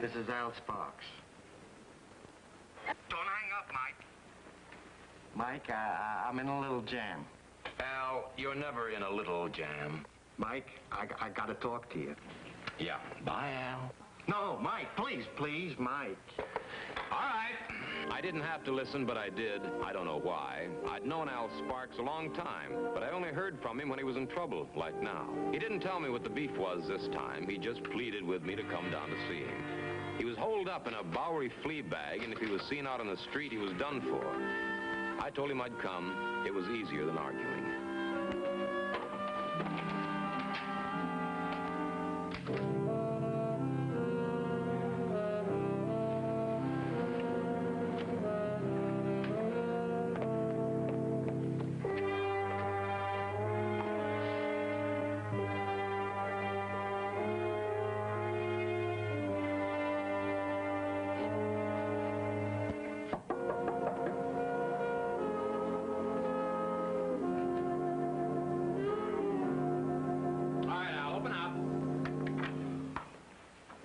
this is Al Sparks. Don't hang up, Mike. Mike, I'm in a little jam. Al, you're never in a little jam. Mike, I gotta talk to you. Yeah. Bye, Al. No, Mike, please, Mike. All right. I didn't have to listen, but I did. I don't know why. I'd known Al Sparks a long time, but I only heard from him when he was in trouble, like now. He didn't tell me what the beef was this time. He just pleaded with me to come down to see him. He was holed up in a Bowery flea bag, and if he was seen out on the street, he was done for. I told him I'd come. It was easier than arguing.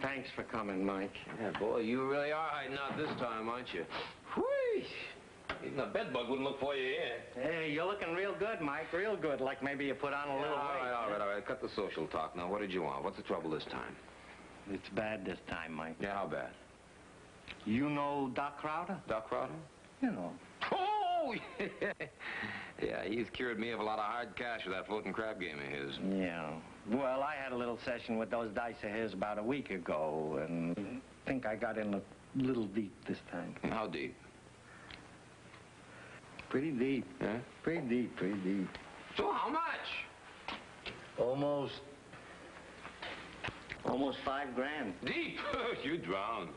Thanks for coming, Mike. Yeah, boy, you really are hiding out this time, aren't you? Whee! Even a bedbug wouldn't look for you here. Hey, you're looking real good, Mike, real good. Like maybe you put on a little weight. All right. Cut the social talk now. What did you want? What's the trouble this time? It's bad this time, Mike. Yeah, how bad? You know Doc Crowder? Doc Crowder? You know. Oh! Yeah, he's cured me of a lot of hard cash with that floating crab game of his. Yeah. Well, I had a little session with those dice of his about a week ago, and I think I got in a little deep this time. How deep? Pretty deep. Yeah? Pretty deep. So how much? Almost $5,000. Deep? You drowned.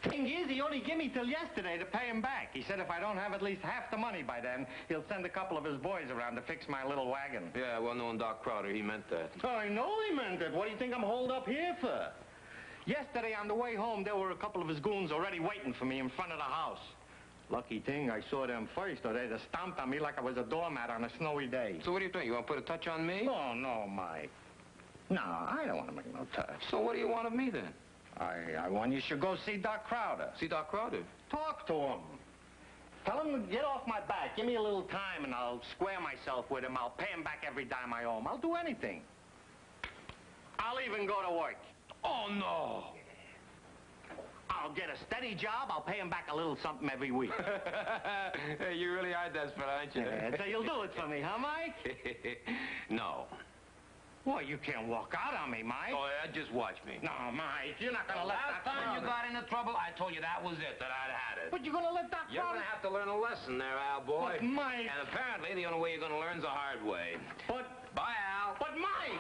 Thing is, he only gave me till yesterday to pay him back. He said if I don't have at least half the money by then, he'll send a couple of his boys around to fix my little wagon. Yeah, well, knowing Doc Crowder, he meant that. I know he meant it. What do you think I'm holed up here for? Yesterday, on the way home, there were a couple of his goons already waiting for me in front of the house. Lucky thing I saw them first, or they'd have stomped on me like I was a doormat on a snowy day. So what do you think? You want to put a touch on me? Oh, no, Mike. No, I don't want to make no touch. So what do you want of me, then? I want you should go see Doc Crowder. See Doc Crowder? Talk to him. Tell him to get off my back. Give me a little time, and I'll square myself with him. I'll pay him back every dime I owe him. I'll do anything. I'll even go to work. Oh, no. I'll get a steady job. I'll pay him back a little something every week. Hey, you really are desperate, aren't you? Yeah, so you'll do it for me, huh, Mike? No. Well, you can't walk out on me, Mike. Oh, yeah, just watch me. No, Mike, you're not gonna let Last Doc time you Crowder. got into trouble, I told you that was it, that I'd had it. But you're gonna let Doc You're Crowder... gonna have to learn a lesson there, Al, boy. But, Mike... And apparently, the only way you're gonna learn's the hard way. But... Bye, Al. But, Mike...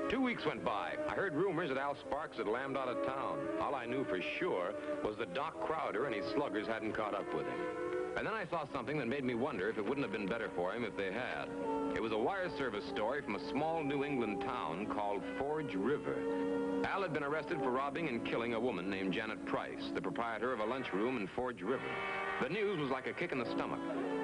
Two weeks went by. I heard rumors that Al Sparks had lammed out of town. All I knew for sure was that Doc Crowder and his sluggers hadn't caught up with him. And then I saw something that made me wonder if it wouldn't have been better for him if they had. It was a wire service story from a small New England town called Forge River. Al had been arrested for robbing and killing a woman named Janet Price, the proprietor of a lunchroom in Forge River. The news was like a kick in the stomach.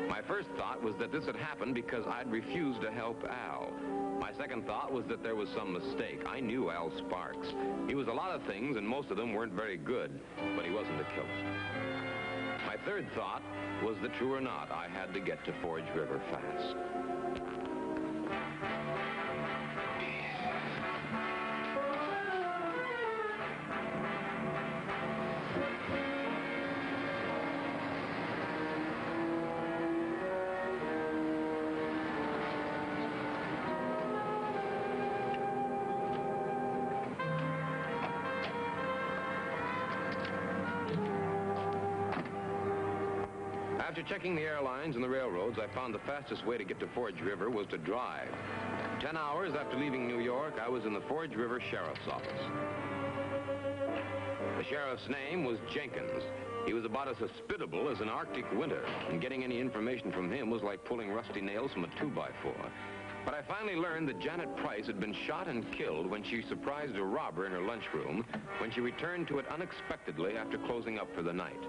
My first thought was that this had happened because I'd refused to help Al. My second thought was that there was some mistake. I knew Al Sparks. He was a lot of things, and most of them weren't very good, but he wasn't a killer. My third thought was that, true or not, I had to get to Forge River fast. After checking the airlines and the railroads, I found the fastest way to get to Forge River was to drive. 10 hours after leaving New York, I was in the Forge River Sheriff's office. The sheriff's name was Jenkins. He was about as hospitable as an Arctic winter, and getting any information from him was like pulling rusty nails from a 2x4. But I finally learned that Janet Price had been shot and killed when she surprised a robber in her lunchroom when she returned to it unexpectedly after closing up for the night.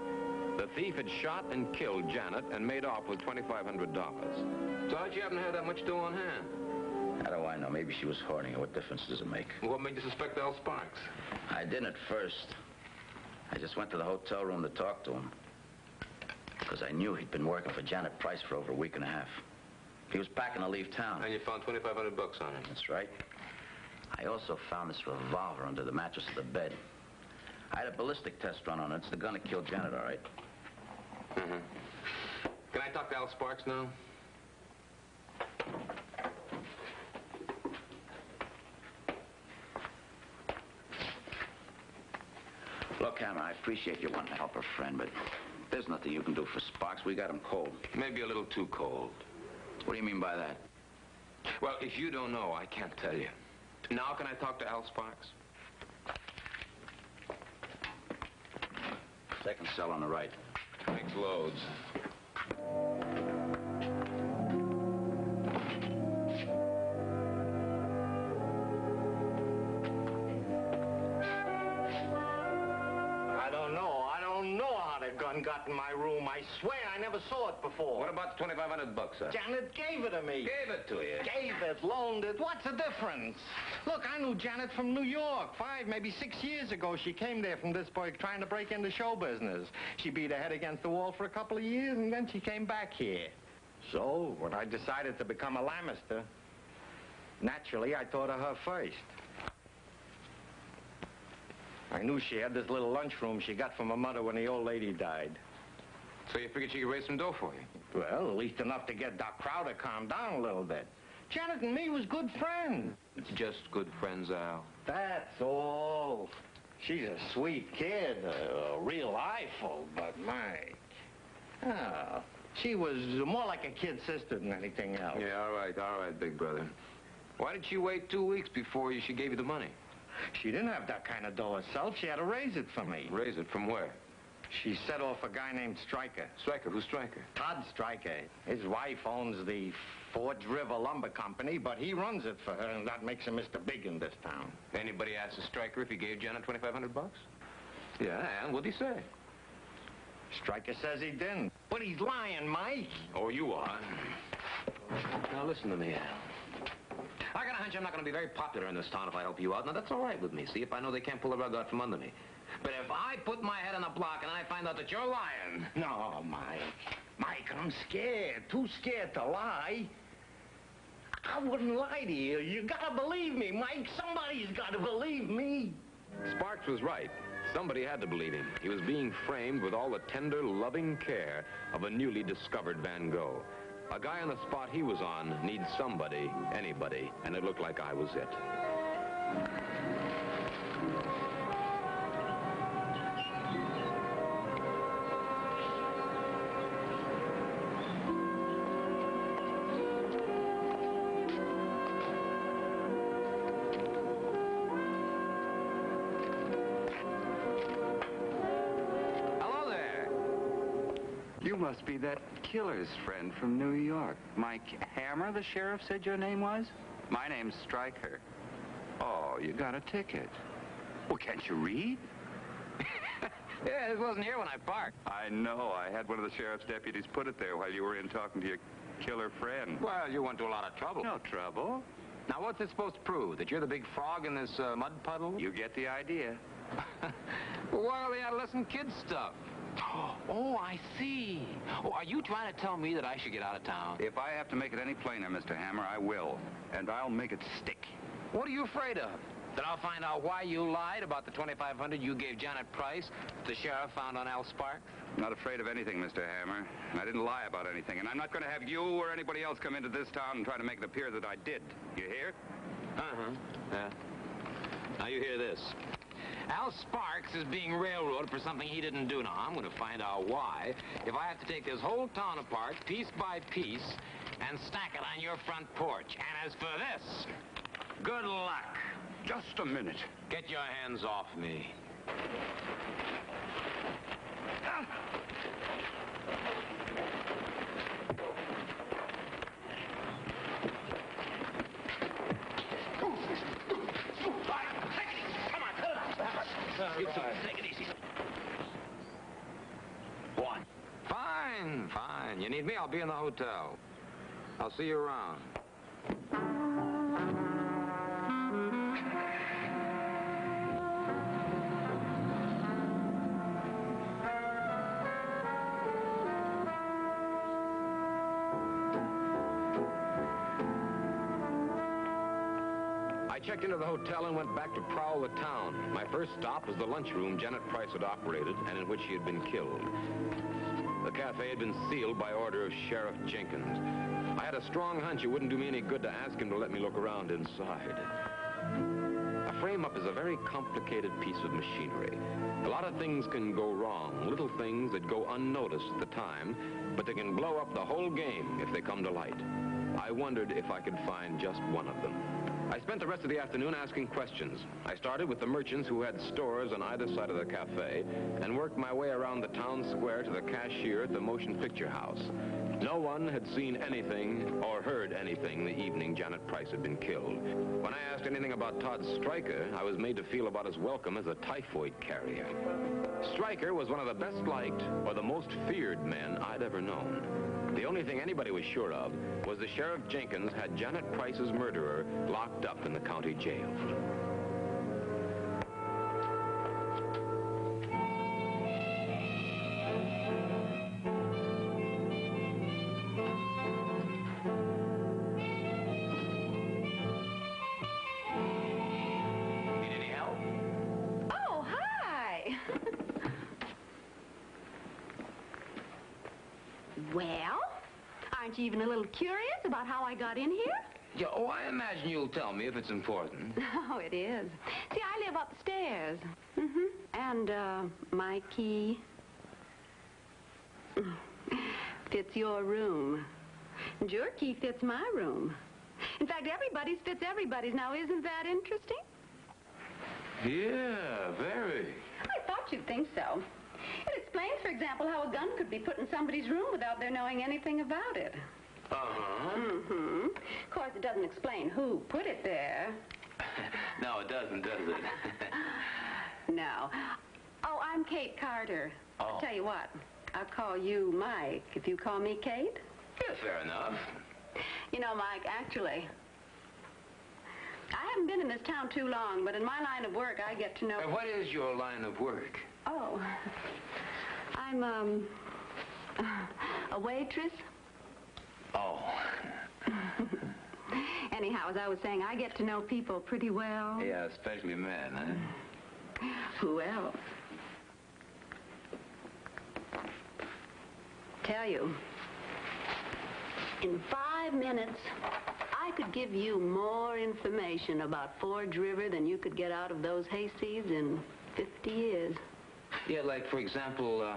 The thief had shot and killed Janet and made off with $2,500. So how'd you happen to have that much dough on hand? How do I know? Maybe she was hoarding it. What difference does it make? Well, what made you suspect Al Sparks? I didn't at first. I just went to the hotel room to talk to him. Because I knew he'd been working for Janet Price for over a week and a half. He was packing to leave town. And you found $2,500 on him. That's right. I also found this revolver under the mattress of the bed. I had a ballistic test run on it. It's the gun that killed Janet, all right? Mm-hmm. Can I talk to Al Sparks now? Look, Hammer, I appreciate you wanting to help a friend, but there's nothing you can do for Sparks. We got him cold. Maybe a little too cold. What do you mean by that? Well, if you don't know, I can't tell you. Now can I talk to Al Sparks? Second cell on the right. Thanks loads. I don't know how the gun got in my room. I swear I never saw it before. What about the $2,500, sir? Janet gave it to me. Gave it to you. Gave it, loaned it. What's the difference? Look, I knew Janet from New York. 5, maybe 6 years ago, she came there from this boy trying to break into show business. She beat her head against the wall for a couple of years, and then she came back here. So, when I decided to become a Lamister, naturally, I thought of her first. I knew she had this little lunchroom she got from her mother when the old lady died. So you figured she could raise some dough for you? Well, at least enough to get Doc Crowder calmed down a little bit. Janet and me was good friends. Just good friends, Al. That's all. She's a sweet kid, a real eyeful, but she was more like a kid sister than anything else. Yeah, all right, big brother. Why did she wait 2 weeks before she gave you the money? She didn't have that kind of dough herself. She had to raise it for me. Raise it from where? She set off a guy named Stryker. Stryker? Who's Stryker? Todd Stryker. His wife owns the Forge River Lumber Company, but he runs it for her, and that makes him Mr. Big in this town. Anybody asked the Stryker if he gave Janet $2,500? Yeah, and what'd he say? Stryker says he didn't. But he's lying, Mike. Oh, you are. Now, listen to me, Al. I got a hunch I'm not going to be very popular in this town if I help you out. Now, that's all right with me. See, if I know they can't pull the rug out from under me. But if I put my head on the block and I find out that you're lying... No, Mike. Mike, I'm scared. Too scared to lie. I wouldn't lie to you. You gotta believe me, Mike. Somebody's gotta believe me. Sparks was right. Somebody had to believe him. He was being framed with all the tender, loving care of a newly discovered Van Gogh. A guy on the spot he was on needs somebody, anybody, and it looked like I was it. Hello there. You must be that killer's friend from New York. Mike Hammer, the sheriff said your name was? My name's Stryker. Oh, you got a ticket. Well, can't you read? Yeah, this wasn't here when I parked. I know. I had one of the sheriff's deputies put it there while you were in talking to your killer friend. Well, you went to a lot of trouble. No trouble. Now, what's it supposed to prove? That you're the big frog in this mud puddle? You get the idea. Well, why are the adolescent kid stuff? Oh, I see. Oh, are you trying to tell me that I should get out of town? If I have to make it any plainer, Mr. Hammer, I will. And I'll make it stick. What are you afraid of? That I'll find out why you lied about the $2,500 you gave Janet Price that the sheriff found on Al Sparks? I'm not afraid of anything, Mr. Hammer. I didn't lie about anything. And I'm not going to have you or anybody else come into this town and try to make it appear that I did. You hear? Uh-huh. Yeah. Now you hear this. Al Sparks is being railroaded for something he didn't do. Now, I'm going to find out why if I have to take this whole town apart, piece by piece, and stack it on your front porch. And as for this, good luck. Just a minute. Get your hands off me. Take it easy. One. fine. You need me, I'll be in the hotel. I'll see you around. I checked into the hotel and went back to prowl the town. My first stop was the lunchroom Janet Price had operated and in which she had been killed. The cafe had been sealed by order of Sheriff Jenkins. I had a strong hunch it wouldn't do me any good to ask him to let me look around inside. A frame-up is a very complicated piece of machinery. A lot of things can go wrong, little things that go unnoticed at the time, but they can blow up the whole game if they come to light. I wondered if I could find just one of them. I spent the rest of the afternoon asking questions. I started with the merchants who had stores on either side of the cafe and worked my way around the town square to the cashier at the motion picture house. No one had seen anything or heard anything the evening Janet Price had been killed. When I asked anything about Todd Stryker, I was made to feel about as welcome as a typhoid carrier. Stryker was one of the best liked or the most feared men I'd ever known. The only thing anybody was sure of was that Sheriff Jenkins had Janet Price's murderer locked up in the county jail. Need any help? Oh, hi. Well, aren't you even a little curious about how I got in here? Yeah, oh, I imagine you'll tell me if it's important. Oh, it is. See, I live upstairs. And, my key fits your room. And your key fits my room. In fact, everybody's fits everybody's. Now, isn't that interesting? Yeah, very. I thought you'd think so. It explains, for example, how a gun could be put in somebody's room without their knowing anything about it. Uh-huh. Of course, it doesn't explain who put it there. No, it doesn't, does it? No. Oh, I'm Kate Carter. Oh. I'll tell you what. I'll call you Mike if you call me Kate. Yeah, fair enough. You know, Mike, actually, I haven't been in this town too long, but in my line of work, I get to know... What is your line of work? Oh, I'm, a waitress. Oh. Anyhow, as I was saying, I get to know people pretty well. Yeah, especially men, huh? Who else? Tell you, in 5 minutes, I could give you more information about Forge River than you could get out of those hayseeds in 50 years. Yeah, like, for example,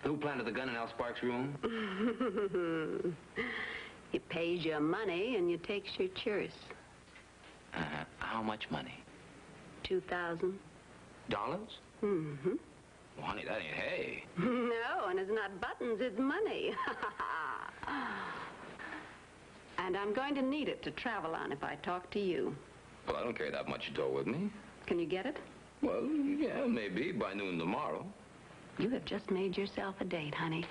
who planted the gun in Al Sparks' room? He pays your money and you takes your choice. How much money? $2,000. Dollars? Mm-hmm. Well, honey, that ain't hay. No, and it's not buttons, it's money. And I'm going to need it to travel on if I talk to you. Well, I don't carry that much dough with me. Can you get it? Well, yeah, maybe by noon tomorrow. You have just made yourself a date, honey.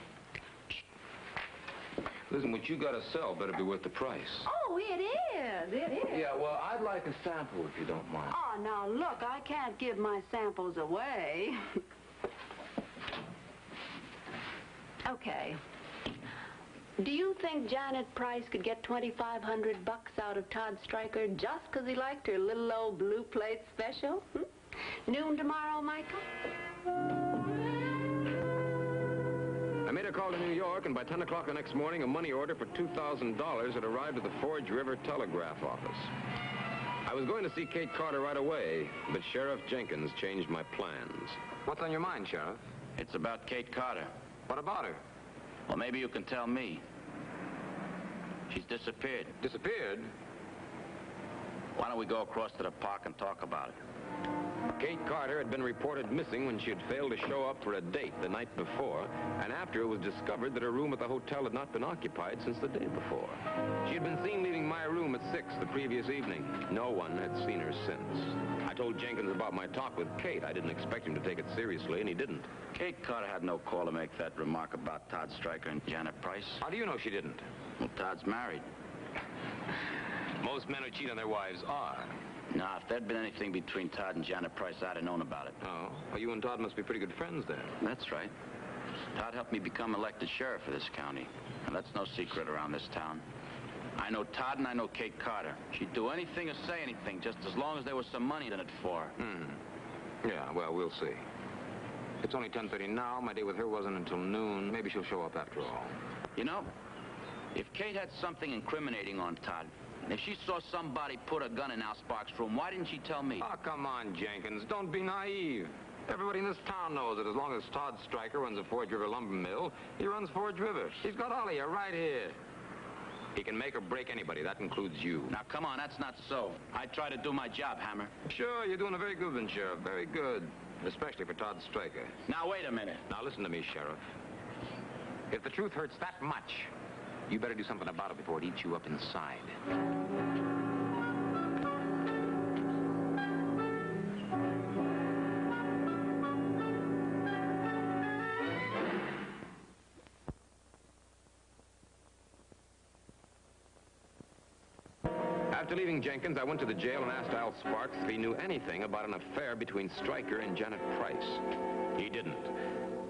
Listen, what you gotta sell better be worth the price. Oh, it is. It is. Yeah, well, I'd like a sample if you don't mind. Oh, now, look, I can't give my samples away. Okay. Do you think Janet Price could get $2,500 out of Todd Stryker just because he liked her little old blue plate special? Noon tomorrow, Michael? I made a call to New York, and by 10 o'clock the next morning, a money order for $2,000 had arrived at the Forge River Telegraph office. I was going to see Kate Carter right away, but Sheriff Jenkins changed my plans. What's on your mind, Sheriff? It's about Kate Carter. What about her? Well, maybe you can tell me. She's disappeared. Disappeared? Why don't we go across to the park and talk about it? Kate Carter had been reported missing when she had failed to show up for a date the night before, and after it was discovered that her room at the hotel had not been occupied since the day before. She had been seen leaving my room at 6 the previous evening. No one had seen her since. I told Jenkins about my talk with Kate. I didn't expect him to take it seriously, and he didn't. Kate Carter had no call to make that remark about Todd Stryker and Janet Price. How do you know she didn't? Well, Todd's married. Most men who cheat on their wives are. Now, if there'd been anything between Todd and Janet Price, I'd have known about it. Oh, well, you and Todd must be pretty good friends then. That's right. Todd helped me become elected sheriff of this county. And that's no secret around this town. I know Todd and I know Kate Carter. She'd do anything or say anything just as long as there was some money in it for her. Yeah, well, we'll see. It's only 10:30 now. My date with her wasn't until noon. Maybe she'll show up after all. You know, if Kate had something incriminating on Todd, if she saw somebody put a gun in Al Sparks' room, why didn't she tell me? Oh, come on, Jenkins. Don't be naive. Everybody in this town knows that as long as Todd Stryker runs a Forge River lumber mill, he runs Forge River. He's got all of you right here. He can make or break anybody. That includes you. Now, come on, that's not so. I try to do my job, Hammer. Sure, you're doing a very good one, Sheriff. Very good. Especially for Todd Stryker. Now, wait a minute. Now, listen to me, Sheriff. If the truth hurts that much, you better do something about it before it eats you up inside. After leaving Jenkins, I went to the jail and asked Al Sparks if he knew anything about an affair between Stryker and Janet Price. He didn't.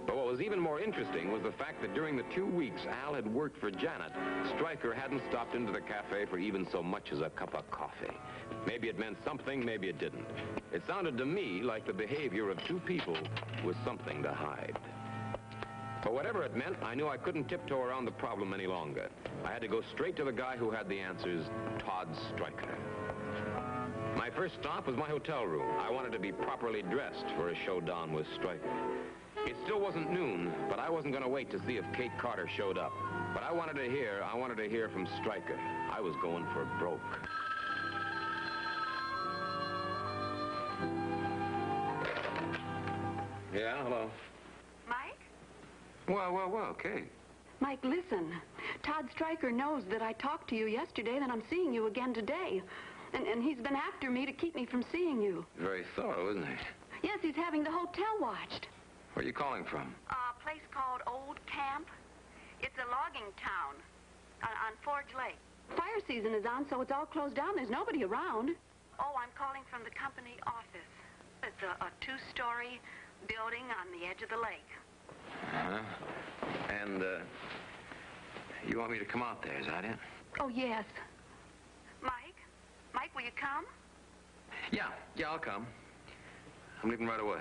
But what was even more interesting was the fact that during the 2 weeks Al had worked for Janet, Stryker hadn't stopped into the cafe for even so much as a cup of coffee. Maybe it meant something, maybe it didn't. It sounded to me like the behavior of two people with something to hide. But whatever it meant, I knew I couldn't tiptoe around the problem any longer. I had to go straight to the guy who had the answers, Todd Stryker. My first stop was my hotel room. I wanted to be properly dressed for a showdown with Stryker. It still wasn't noon, but I wasn't going to wait to see if Kate Carter showed up. But I wanted to hear from Stryker. I was going for broke. Yeah, hello. Mike? Well, Kate. Mike, listen. Todd Stryker knows that I talked to you yesterday, that I'm seeing you again today. And he's been after me to keep me from seeing you. Very thorough, isn't he? Yes, he's having the hotel watched. Where are you calling from? A place called Old Camp. It's a logging town on Forge Lake. Fire season is on, so it's all closed down. There's nobody around. Oh, I'm calling from the company office. It's a two-story building on the edge of the lake. Uh-huh. And, you want me to come out there, is that it? Oh, yes. Mike, will you come? Yeah, I'll come. I'm leaving right away.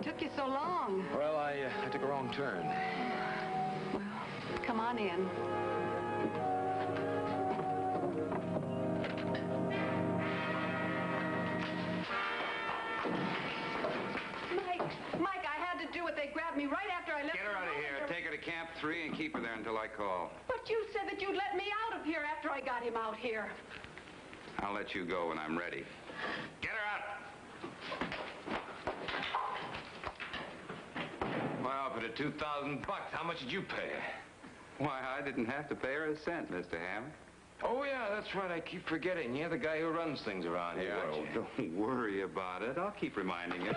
Took you so long? Well, I took a wrong turn. Well, come on in. Mike, I had to do it. They grabbed me right after I left. Get her out of here. Take her to Camp 3 and keep her there until I call. But you said that you'd let me out of here after I got him out here. I'll let you go when I'm ready. Get her out! Well, for the $2,000, how much did you pay? Why, I didn't have to pay her a cent, Mr. Hammer. Oh, yeah, that's right. I keep forgetting. You're the guy who runs things around here, aren't you? Don't worry about it. I'll keep reminding you.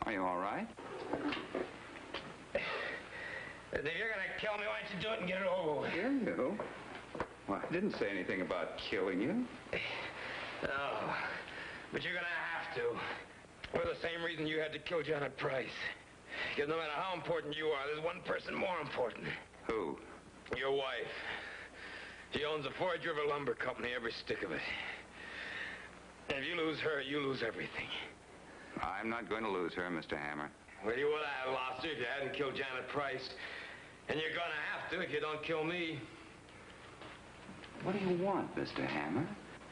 Are you all right? If you're gonna kill me, why don't you do it and get it over with? Kill you? Well, I didn't say anything about killing you. No, but you're gonna have to. For the same reason you had to kill Janet Price. Because no matter how important you are, there's one person more important. Who? Your wife. She owns the Forge River Lumber Company, every stick of it. And if you lose her, you lose everything. I'm not going to lose her, Mr. Hammer. Well, you would have lost her if you hadn't killed Janet Price. And you're gonna have to if you don't kill me. What do you want, Mr. Hammer?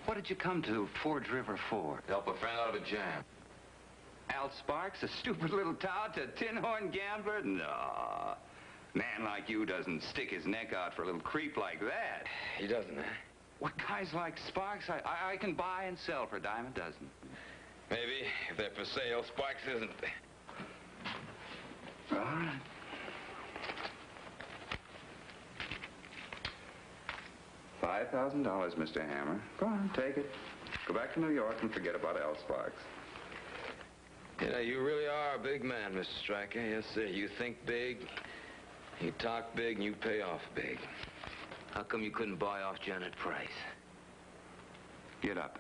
What did you come to Forge River for? Help a friend out of a jam. Al Sparks, a stupid little tout, a tin-horn gambler? No. Man like you doesn't stick his neck out for a little creep like that. He doesn't, huh? What guys like Sparks, I can buy and sell for a dime a dozen. Maybe, if they're for sale. Sparks isn't. All right. $5,000, Mr. Hammer. Go on, take it. Go back to New York and forget about Al Sparks. You know, you really are a big man, Mr. Stryker. Yes, sir. You think big, you talk big, and you pay off big. How come you couldn't buy off Janet Price? Get up.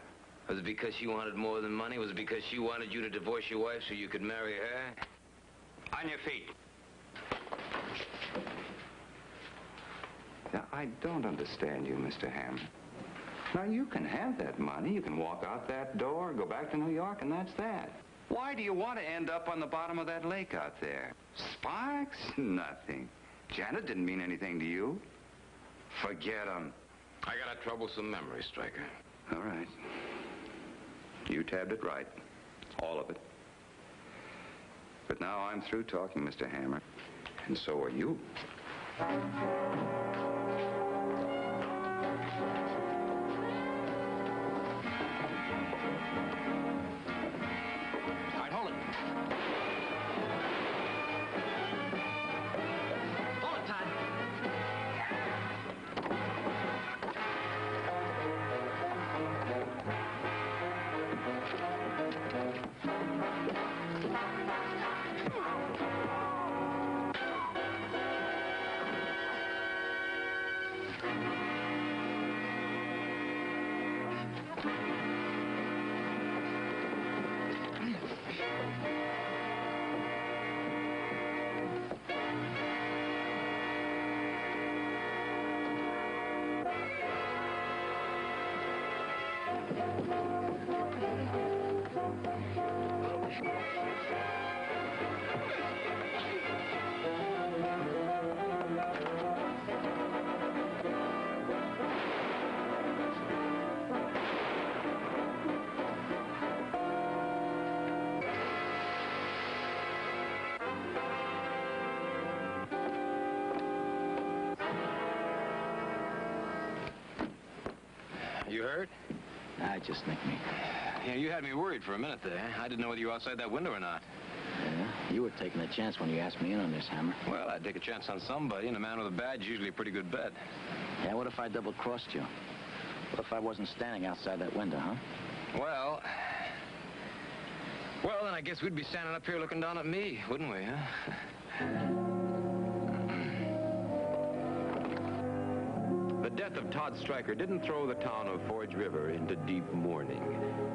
Was it because she wanted more than money? Was it because she wanted you to divorce your wife so you could marry her? On your feet. Now, I don't understand you, Mr. Hammer. Now, you can have that money. You can walk out that door, go back to New York, and that's that. Why do you want to end up on the bottom of that lake out there? Sparks? Nothing. Janet didn't mean anything to you. Forget him. I got a troublesome memory, Stryker. All right. You tabbed it right. All of it. But now I'm through talking, Mr. Hammer. And so are you. You hurt? I just nicked me. Yeah, you had me worried for a minute there. I didn't know whether you were outside that window or not. Yeah, you were taking a chance when you asked me in on this, Hammer. Well, I'd take a chance on somebody, and a man with a badge is usually a pretty good bet. Yeah, what if I double-crossed you? What if I wasn't standing outside that window, huh? Well, then I guess we'd be standing up here looking down at me, wouldn't we, huh? The death of Todd Stryker didn't throw the town of Forge River into deep mourning.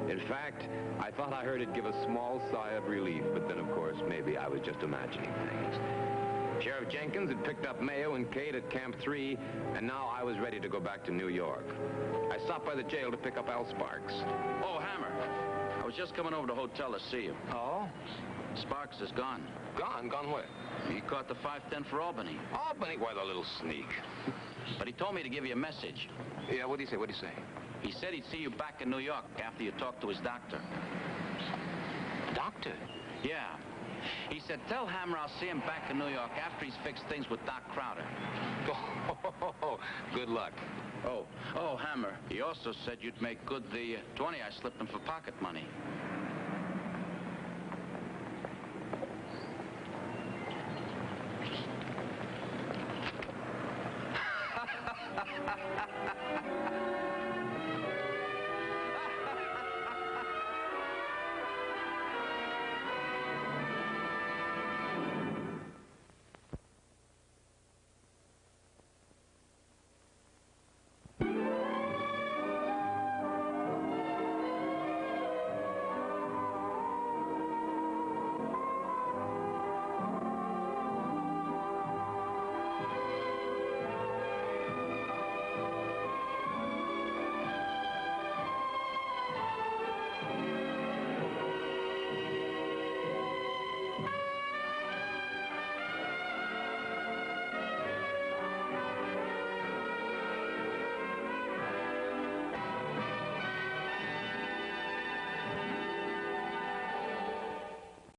In fact, I thought I heard it give a small sigh of relief, but then, of course, maybe I was just imagining things. Sheriff Jenkins had picked up Mayo and Kate at Camp 3, and now I was ready to go back to New York. I stopped by the jail to pick up Al Sparks. Oh, Hammer. I was just coming over to the hotel to see you. Oh? Sparks is gone. Gone? Gone where? He caught the 5:10 for Albany. Albany? Why, the little sneak. But he told me to give you a message. Yeah, what'd he say? What'd he say? He said he'd see you back in New York after you talked to his doctor. Doctor? Yeah. He said, tell Hammer I'll see him back in New York after he's fixed things with Doc Crowder. Oh, good luck. Oh, Hammer, he also said you'd make good the 20 I slipped him for pocket money.